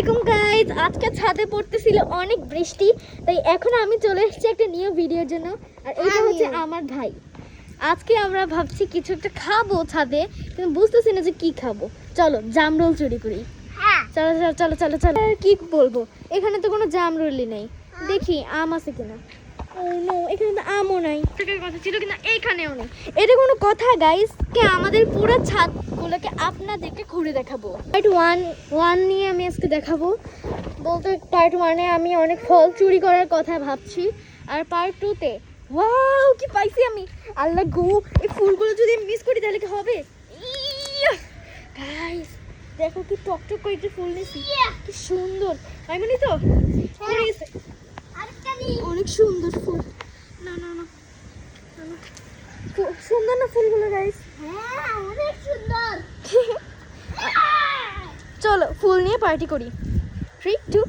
Guys আজকে ছাদে পড়তেছিল অনেক বৃষ্টি, তাই এখন আমি চলে এসেছি একটা নিউ ভিডিওর জন্য। আর এটা হচ্ছে আমার ভাই। আজকে আমরা ভাবছি কিছু একটা খাবো ছাদে, কিন্তু বুঝতেছি না যে কি খাবো। চলো জামরুল চুরি করি। চলো চলো চলো চলো চলো। আর কি বলবো, এখানে তো কোনো জামরুলই নেই। দেখি আম আছে কিনা। ও নো, এখানে তো আমও নাই। কথা ছিল কিনা এইখানেও নেই। এটা কোনো কথা গাইস? কে আমাদের পুরো ছাদগুলোকে আপনাদেরকে ঘুরে দেখাবো। পার্ট ওয়ান নিয়ে আমি আজকে দেখাবো। বলতে পার্ট ওয়ানে আমি অনেক ফল চুরি করার কথা ভাবছি, আর পার্ট টুতে ওয়াও কি পাইছি আমি। আল্লাহ গো, এই ফুলগুলো যদি আমি মিস করি তাহলে কি হবে? গাইস দেখো কি টকটক করে একটা ফুল নিয়েছি, কি সুন্দর। আমি বলি তো অনেক সুন্দর ফুল। না না না, সুন্দর না ফুলগুলো গাইস? হ্যাঁ অনেক সুন্দর। চলো ফুল নিয়ে পার্টি করি। 3 2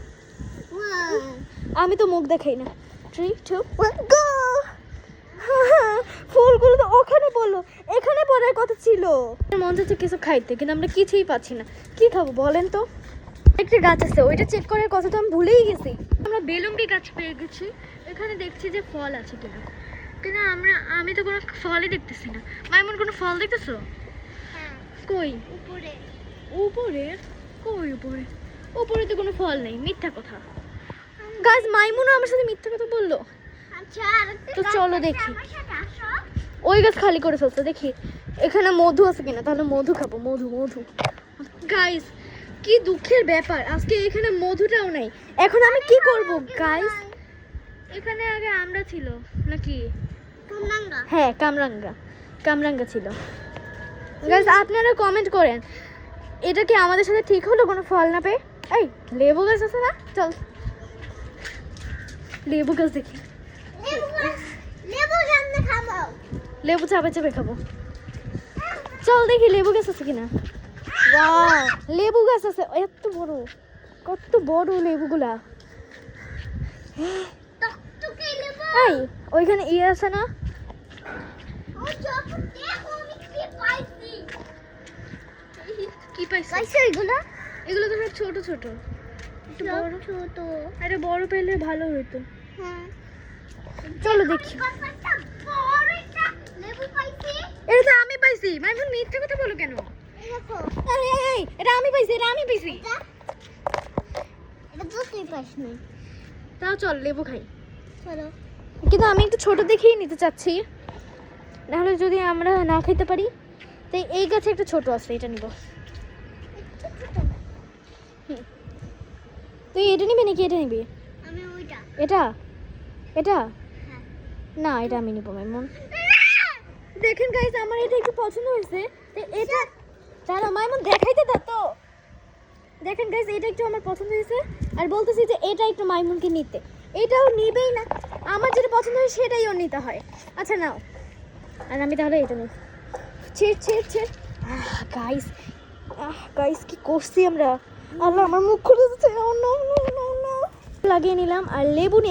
আমি তো মুখ দেখাই না। 3 2 1 গো। ফুলগুলো তো ওখানে পড়লো, এখানে পড়ার কথা ছিল। মন চাচ্ছে কিছু খাইতে, কিন্তু আমরা কিছুই পাচ্ছি না। কি খাবো বলেন তো? একটা গাছ আছে, ওইটা চেক করার কথা তো আমি ভুলেই গেছি। আমরা বেলুঙ্গি গাছ পেয়ে গেছি। এখানে দেখছি যে ফল আছে কিনা, কিন্তু আমি তো কোনো ফলই দেখতেছি না। মাইমুন কোনো ফল দেখতেছো? হ্যাঁ কই? উপরে। উপরে? কই উপরে? উপরে তো কোনো ফল নেই, মিথ্যা কথা। গাছ মাইমুনও আমার সাথে মিথ্যা কথা বললো। আচ্ছা তো চলো দেখি। আমার সাথে আসো। ওই গাছ খালি করে ফেলছে, দেখি এখানে মধু আছে কিনা, তাহলে মধু খাবো। মধু মধু গাইস, কি দুঃখের ব্যাপার, আজকে এখানে মধুটাও নাই। এখন আমি কি করব গাইস? এখানে আগে আমরা ছিল নাকি? কামরাঙ্গা। হ্যাঁ কামরাঙ্গা ছিল। গাইস আপনারা কমেন্ট করেন, এটা কি আমাদের সাথে ঠিক হলো কোনো ফল না পেয়ে? এই লেবু গাছ আছে না, চল লেবু গাছ দেখি। লেবু সামনে খাবো। লেবু চাপে চাপে খাবো। চল দেখি লেবু গাছ আছে কিনা। ওয়াও লেবু গাছ আছে, এত বড়, কত বড় লেবুগুলা। টকটকে লেবু। এই ওইখানে ইয়ে আছে না? ওই দেখো আমি কি পাইছি। কি পাইছিস? পাইছো এগুলো? এগুলো তো সব ছোট ছোট। একটু বড় ছোট। আরে বড় পেলে ভালো হতো। হ্যাঁ চলো দেখি। কতটা বড় একটা লেবু পাইছি। এটা তো আমি পাইছি। মাইমুন মিথ্যা কথা বলো কেন? এই দেখো এই এটা আমি পাইছি। এটা তো তুই পাইসনি। তাও চল লেবু খাই। চলো। কিন্তু আমি একটু ছোট দেখেই নিতে চাচ্ছি, নাহলে যদি আমরা না খেতে পারি। তাই এই গাছে একটা ছোট আছে, এটা নিব। তুই এটা নিবি নাকি এটা নিবি? আমি ওইটা। এটা এটা হ্যাঁ। না, এটা আমি নিব মাইমুন। দেখেন গাইস, আমার এটা একটু পছন্দ হয়েছে। তো এটা দাঁড়া মাইমুন দেখাইতে দাও তো। দেখেন গাইস, এটা একটু আমার পছন্দ হয়েছে, আর বলতেছি যে এটা একটু মাইমুনকে নিতে। এটাও নিবেই না, আমার যেটা পছন্দ হয় সেটাই ওর নিতে হয়। আচ্ছা নাও, আর আমি তাহলে এটা নিই। ছেড় গাইস, গাইস কি করছি আমরা? আল্লাহ আমার মুখ খুলে যাচ্ছে। লাগিয়ে নিলাম আর লেবু নিয়ে